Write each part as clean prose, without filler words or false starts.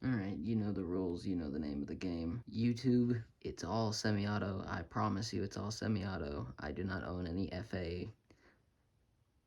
Alright, you know the rules, you know the name of the game. YouTube, it's all semi-auto. I promise you it's all semi-auto. I do not own any FA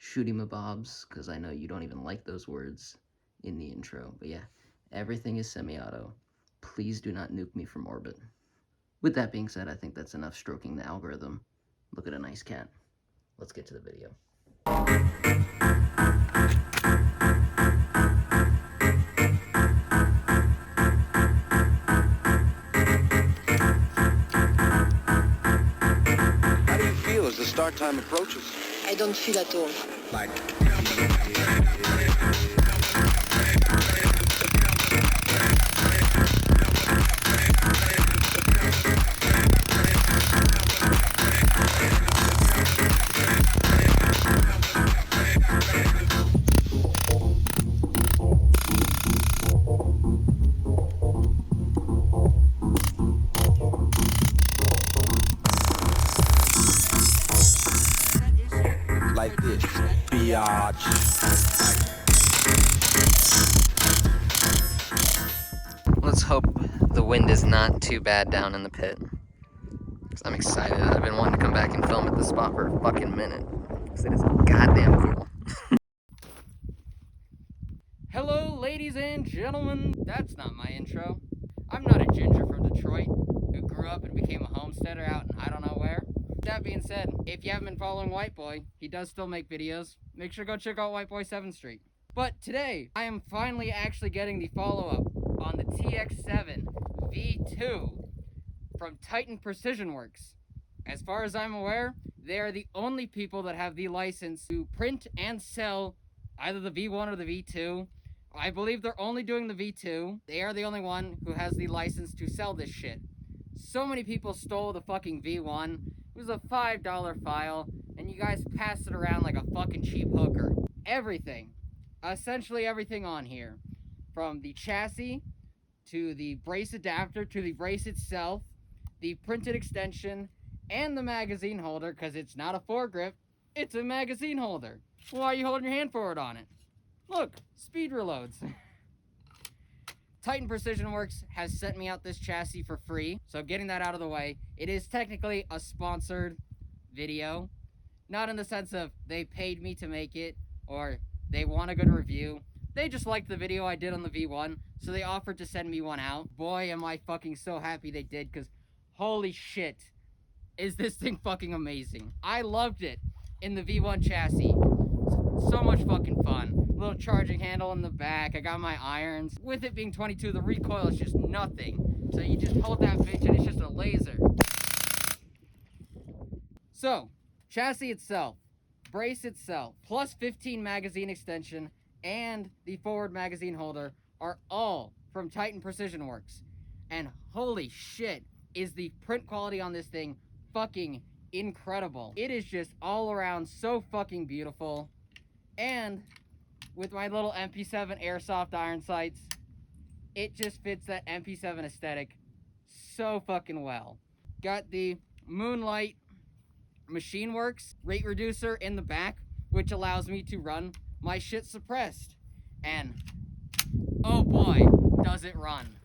shooty-mabobs, because I know you don't even like those words in the intro. But yeah, everything is semi-auto. Please do not nuke me from orbit. With that being said, I think that's enough stroking the algorithm. Look at a nice cat. Let's get to the video. How do you feel as the start time approaches? I don't feel at all. Like... like this, biatch. Let's hope the wind is not too bad down in the pit. Because I'm excited. I've been wanting to come back and film at this spot for a fucking minute. Because it is goddamn cool. Hello, ladies and gentlemen. That's not my intro. I'm not a ginger from Detroit who grew up and became a homesteader out in I don't know where. That being said, if you haven't been following White Boy, he does still make videos. Make sure to go check out White Boy 7th Street. But today, I am finally actually getting the follow-up on the TX-7 V2 from Titan Precision Works. As far as I'm aware, they are the only people that have the license to print and sell either the V1 or the V2. I believe they're only doing the V2. They are the only one who has the license to sell this shit. So many people stole the fucking V1. It was a $5 file, and you guys passed it around like a fucking cheap hooker. Everything, essentially everything on here, from the chassis to the brace adapter to the brace itself, the printed extension, and the magazine holder, because it's not a foregrip, it's a magazine holder. Why are you holding your hand forward on it? Look, speed reloads. Titan Precision Works has sent me out this chassis for free, so getting that out of the way, it is technically a sponsored video. Not in the sense of they paid me to make it, or they want a good review. They just liked the video I did on the V1, so they offered to send me one out. Boy, am I fucking so happy they did, because holy shit, is this thing fucking amazing. I loved it in the V1 chassis. So much fucking fun. Little charging handle in the back. I got my irons. With it being 22, the recoil is just nothing. So you just hold that bitch and it's just a laser. So, chassis itself, brace itself, plus 15 magazine extension, and the forward magazine holder are all from Titan Precision Works. And holy shit, is the print quality on this thing fucking incredible. It is just all around so fucking beautiful. And with my little MP7 airsoft iron sights, it just fits that MP7 aesthetic so fucking well. Got the Moonlight Machine Works rate reducer in the back, which allows me to run my shit suppressed. And oh boy, does it run.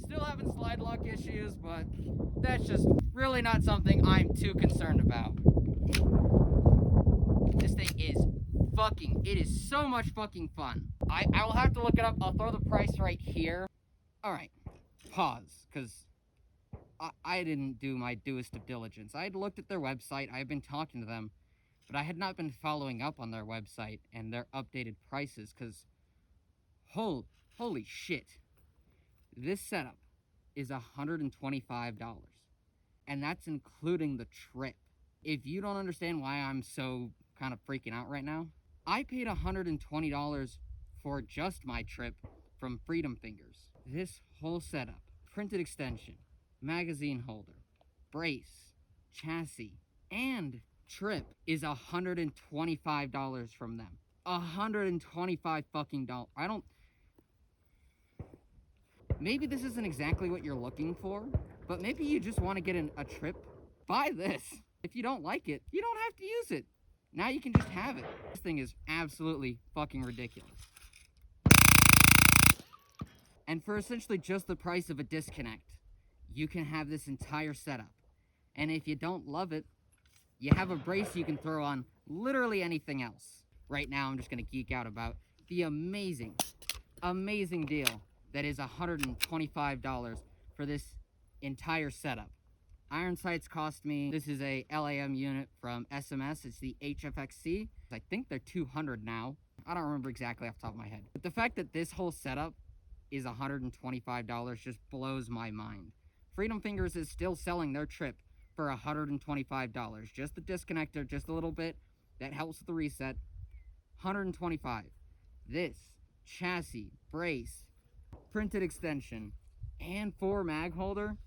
Still having slide lock issues, but that's just really not something I'm too concerned about. This thing is it is so much fucking fun. I will have to look it up. I'll throw the price right here. Alright, pause, because I didn't do my duest of diligence. I had looked at their website, I had been talking to them, but I had not been following up on their website and their updated prices, because holy shit. This setup is $125, and that's including the trip. If you don't understand why I'm so kind of freaking out right now, I paid $120 for just my trip from Freedom Fingers. This whole setup, printed extension, magazine holder, brace, chassis, and trip is $125 from them. $125 fucking dollars. Maybe this isn't exactly what you're looking for, but maybe you just want to get a trip. Buy this. If you don't like it, you don't have to use it. Now you can just have it. This thing is absolutely fucking ridiculous. And for essentially just the price of a disconnect, you can have this entire setup. And if you don't love it, you have a brace you can throw on literally anything else. Right now, I'm just gonna geek out about the amazing, amazing deal that is $125 for this entire setup. Iron sights cost me, this is a LAM unit from SMS, it's the HFXC. I think they're 200 now. I don't remember exactly off the top of my head. But the fact that this whole setup is $125 just blows my mind. Freedom Fingers is still selling their trip for $125. Just the disconnector, just a little bit, that helps with the reset. $125. This chassis, brace, printed extension, and 4 mag holder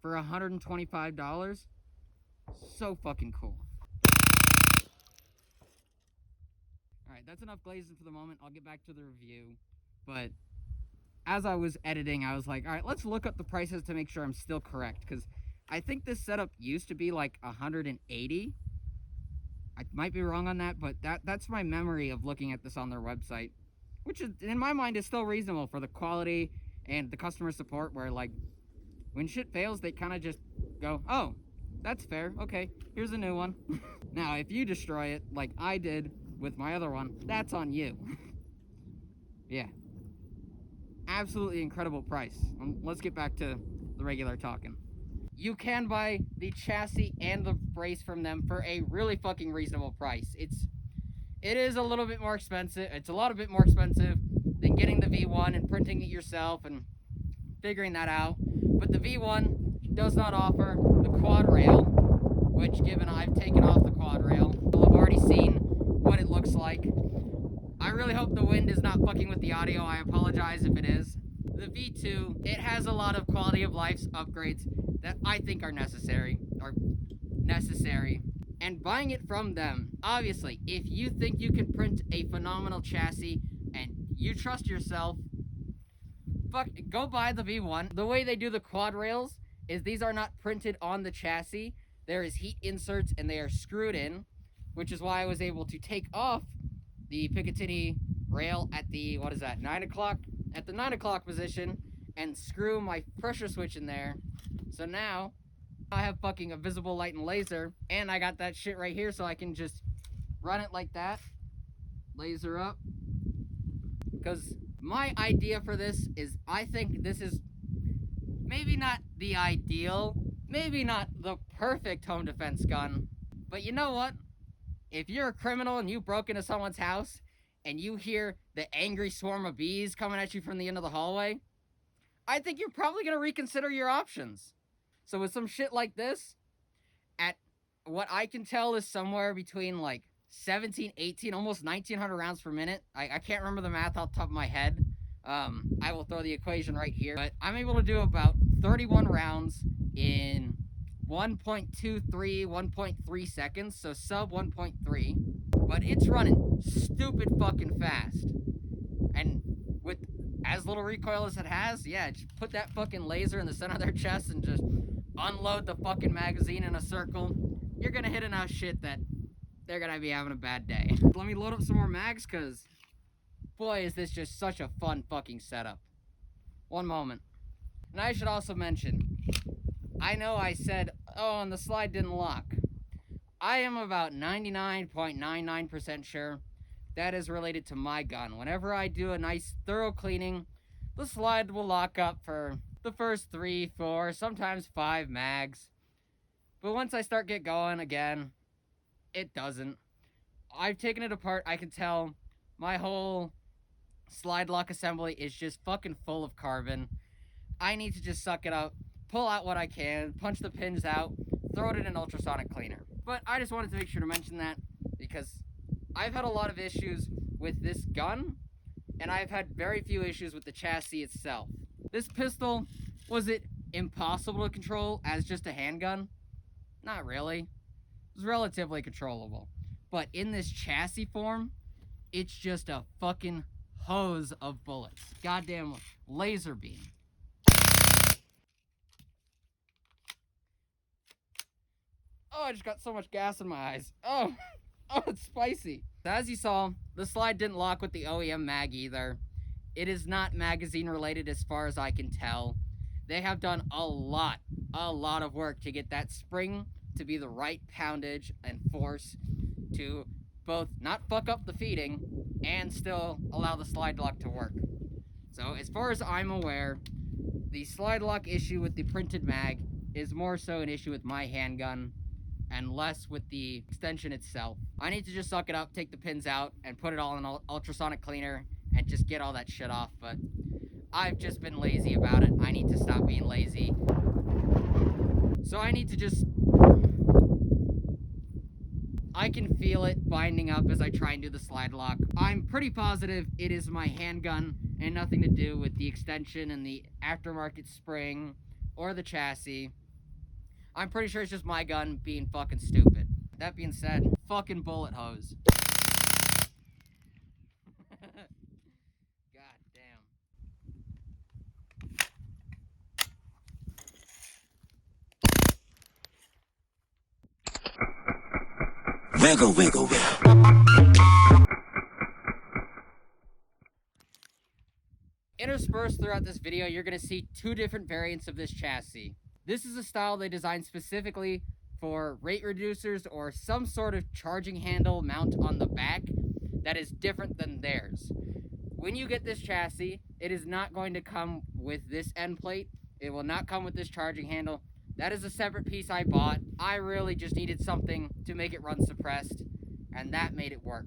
for $125. So fucking cool. Alright, that's enough glazing for the moment. I'll get back to the review. But as I was editing, I was like, alright, let's look up the prices to make sure I'm still correct. Because I think this setup used to be like $180. I might be wrong on that, but that's my memory of looking at this on their website. Which, is, in my mind, is still reasonable for the quality and the customer support, where, like, when shit fails, they kind of just go, oh, that's fair, okay, here's a new one. Now, if you destroy it, like I did with my other one, that's on you. Yeah. Absolutely incredible price. Let's get back to the regular talking. You can buy the chassis and the brace from them for a really fucking reasonable price. It is a little bit more expensive. It's a lot of bit more expensive than getting the V1 and printing it yourself and figuring that out. But the V1 does not offer the quad rail, which, given I've taken off the quad rail, you'll have already seen what it looks like. I really hope the wind is not fucking with the audio. I apologize if it is. The V2, it has a lot of quality of life upgrades that I think are necessary. And buying it from them, obviously, if you think you can print a phenomenal chassis and you trust yourself, go buy the V1. The way they do the quad rails is these are not printed on the chassis. There is heat inserts and they are screwed in, which is why I was able to take off the Picatinny rail at the, 9 o'clock? At the 9 o'clock position and screw my pressure switch in there. So now I have fucking a visible light and laser, and I got that shit right here so I can just run it like that. Laser up. Because my idea for this is, I think this is maybe not the ideal, maybe not the perfect home defense gun, but you know what? If you're a criminal and you broke into someone's house and you hear the angry swarm of bees coming at you from the end of the hallway, I think you're probably going to reconsider your options. So with some shit like this, at what I can tell is somewhere between like 17, 18, almost 1900 rounds per minute. I can't remember the math off the top of my head. I will throw the equation right here. But I'm able to do about 31 rounds in 1.23, 1.3 seconds. So sub 1.3. But it's running stupid fucking fast. And with as little recoil as it has, yeah, just put that fucking laser in the center of their chest and just unload the fucking magazine in a circle. You're gonna hit enough shit that they're gonna be having a bad day. Let me load up some more mags, cause boy, is this just such a fun fucking setup. One moment. And I should also mention, I know I said, oh, and the slide didn't lock. I am about 99.99% sure that is related to my gun. Whenever I do a nice thorough cleaning, the slide will lock up for the first 3, 4, sometimes 5 mags. But once I start get going again, it doesn't. I've taken it apart. I can tell my whole slide lock assembly is just fucking full of carbon. I need to just suck it up, pull out what I can, punch the pins out, throw it in an ultrasonic cleaner. But I just wanted to make sure to mention that because I've had a lot of issues with this gun, and I've had very few issues with the chassis itself. This pistol, was it impossible to control as just a handgun? Not really. It was relatively controllable. But in this chassis form, it's just a fucking hose of bullets. Goddamn laser beam. Oh, I just got so much gas in my eyes. Oh. Oh, it's spicy. As you saw, the slide didn't lock with the OEM mag either. It is not magazine related as far as I can tell. They have done a lot of work to get that spring to be the right poundage and force to both not fuck up the feeding and still allow the slide lock to work. So as far as I'm aware, the slide lock issue with the printed mag is more so an issue with my handgun and less with the extension itself. I need to just suck it up, take the pins out, and put it all in ultrasonic cleaner and just get all that shit off, but I've just been lazy about it. I need to stop being lazy. So I need to just... I can feel it binding up as I try and do the slide lock. I'm pretty positive it is my handgun and nothing to do with the extension and the aftermarket spring or the chassis. I'm pretty sure it's just my gun being fucking stupid. That being said, fucking bullet hose. God damn. Wiggle, wiggle, wiggle. Interspersed throughout this video, you're going to see two different variants of this chassis. This is a style they designed specifically for rate reducers or some sort of charging handle mount on the back that is different than theirs. When you get this chassis, it is not going to come with this end plate. It will not come with this charging handle. That is a separate piece I bought. I really just needed something to make it run suppressed, and that made it work.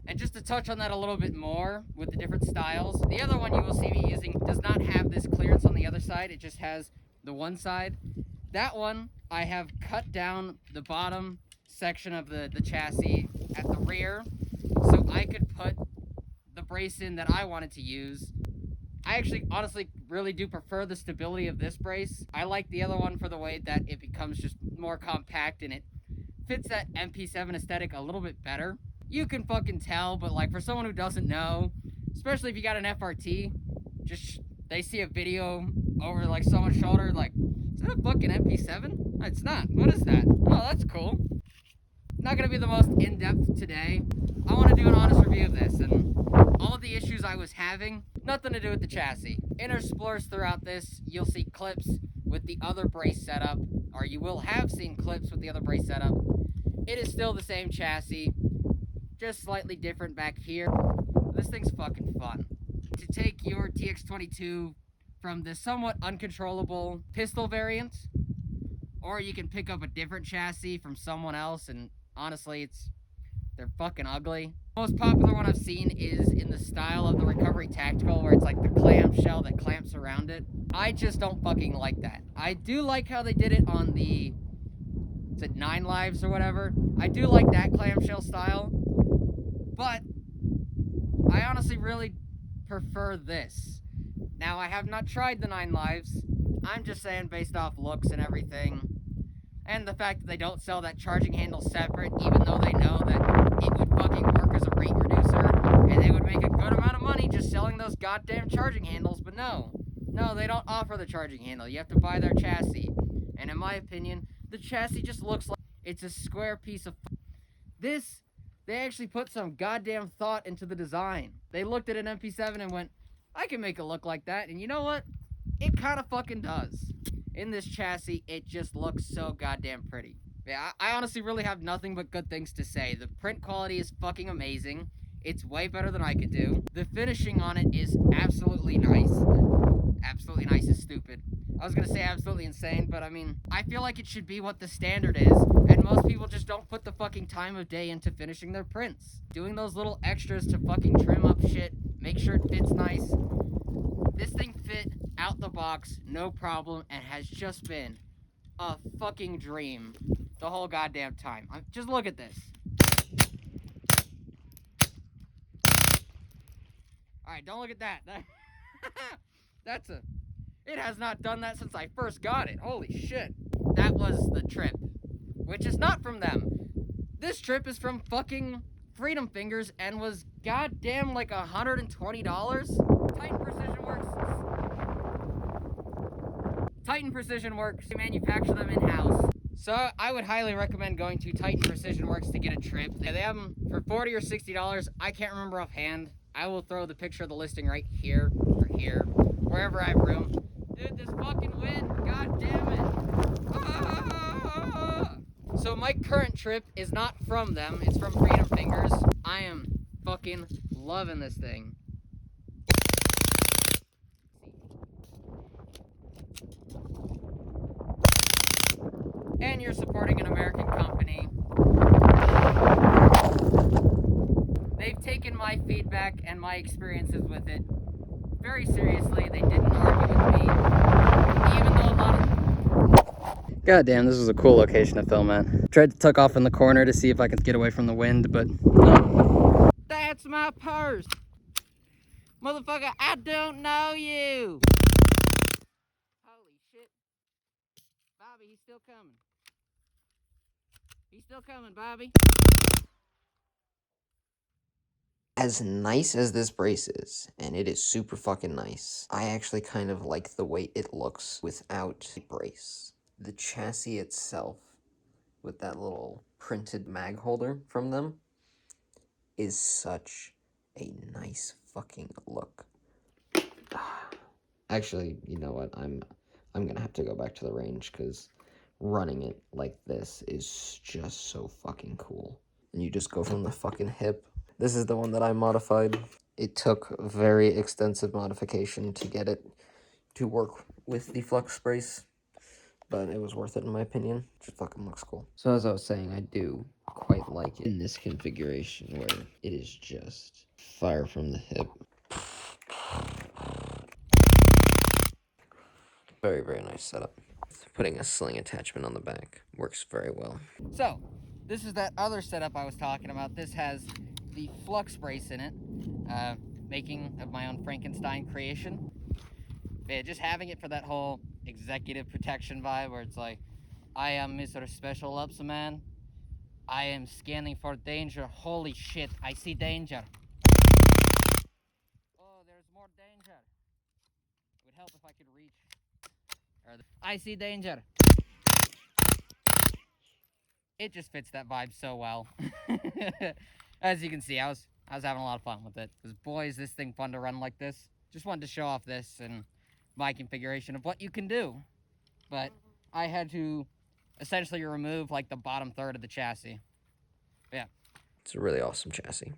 And just to touch on that a little bit more with the different styles, the other one you will see me using does not have this clearance on the other side. It just has the one side. That one, I have cut down the bottom section of the chassis at the rear so I could put the brace in that I wanted to use. I actually honestly really do prefer the stability of this brace. I like the other one for the way that it becomes just more compact and it fits that MP7 aesthetic a little bit better. You can fucking tell, but like for someone who doesn't know, especially if you got an FRT, just they see a video over like someone's shoulder, like, is that a fucking MP7? It's not. What is that? Oh, that's cool. Not gonna be the most in-depth today. I want to do an honest review of this, and all of the issues I was having, nothing to do with the chassis. Interspersed throughout this, you'll see clips with the other brace setup, or you will have seen clips with the other brace setup. It is still the same chassis, just slightly different back here. This thing's fucking fun. To take your TX22 from the somewhat uncontrollable pistol variant, or you can pick up a different chassis from someone else, and honestly, they're fucking ugly. The most popular one I've seen is in the style of the Recovery Tactical, where it's like the clamshell that clamps around it. I just don't fucking like that. I do like how they did it on the, is it 9 Lives or whatever? I do like that clamshell style, but I honestly really prefer this. Now, I have not tried the 9 Lives. I'm just saying based off looks and everything, and the fact that they don't sell that charging handle separate, even though they know that it would fucking work as a rate reducer, and they would make a good amount of money just selling those goddamn charging handles, but no, they don't offer the charging handle. You have to buy their chassis, and in my opinion, the chassis just looks like it's a square piece of this. They actually put some goddamn thought into the design. They looked at an MP7 and went, I can make it look like that, and you know what? It kind of fucking does. In this chassis, it just looks so goddamn pretty. Yeah, I honestly really have nothing but good things to say. The print quality is fucking amazing. It's way better than I could do. The finishing on it is absolutely nice. Absolutely nice is stupid. I was gonna say absolutely insane, but I mean, I feel like it should be what the standard is, and most people just don't put the fucking time of day into finishing their prints. Doing those little extras to fucking trim up shit, make sure it fits nice. This thing fit out the box, no problem, and has just been a fucking dream the whole goddamn time. Just look at this. Alright, don't look at that. It has not done that since I first got it. Holy shit. That was the trip. Which is not from them. This trip is from fucking Freedom Fingers and was goddamn like $120. Titan Precision Works. They manufacture them in-house. So I would highly recommend going to Titan Precision Works to get a trip. They have them for $40 or $60. I can't remember offhand. I will throw the picture of the listing right here or here, wherever I have room. Dude, this fucking wind, god damn it. Ah! So my current trip is not from them, it's from Freedom Fingers. I am fucking loving this thing. And you're supporting an American company. They've taken my feedback and my experiences with it very seriously. They didn't argue with me, even though a lot of... God damn, this was a cool location to film at. Tried to tuck off in the corner to see if I could get away from the wind, but no. That's my purse! Motherfucker, I don't know you! Holy shit. Bobby, he's still coming. He's still coming, Bobby. As nice as this brace is, and it is super fucking nice, I actually kind of like the way it looks without the brace. The chassis itself, with that little printed mag holder from them, is such a nice fucking look. Actually, you know what, I'm gonna have to go back to the range, because running it like this is just so fucking cool. And you just go from the fucking hip. This is the one that I modified. It took very extensive modification to get it to work with the flux brace, but it was worth it in my opinion. It just fucking looks cool. So as I was saying, I do quite like it in this configuration where it is just fire from the hip. Very, very nice setup. Putting a sling attachment on the back works very well. So, this is that other setup I was talking about. This has the flux brace in it, making of my own Frankenstein creation. Yeah, just having it for that whole executive protection vibe where it's like, I am Mr. Special Ops Man. I am scanning for danger. Holy shit, I see danger. Oh, there's more danger. It would help if I could reach. I see danger. It just fits that vibe so well. As you can see, I was having a lot of fun with it. Because boy, is this thing fun to run like this. Just wanted to show off this and my configuration of what you can do. But I had to essentially remove like the bottom third of the chassis. Yeah. It's a really awesome chassis.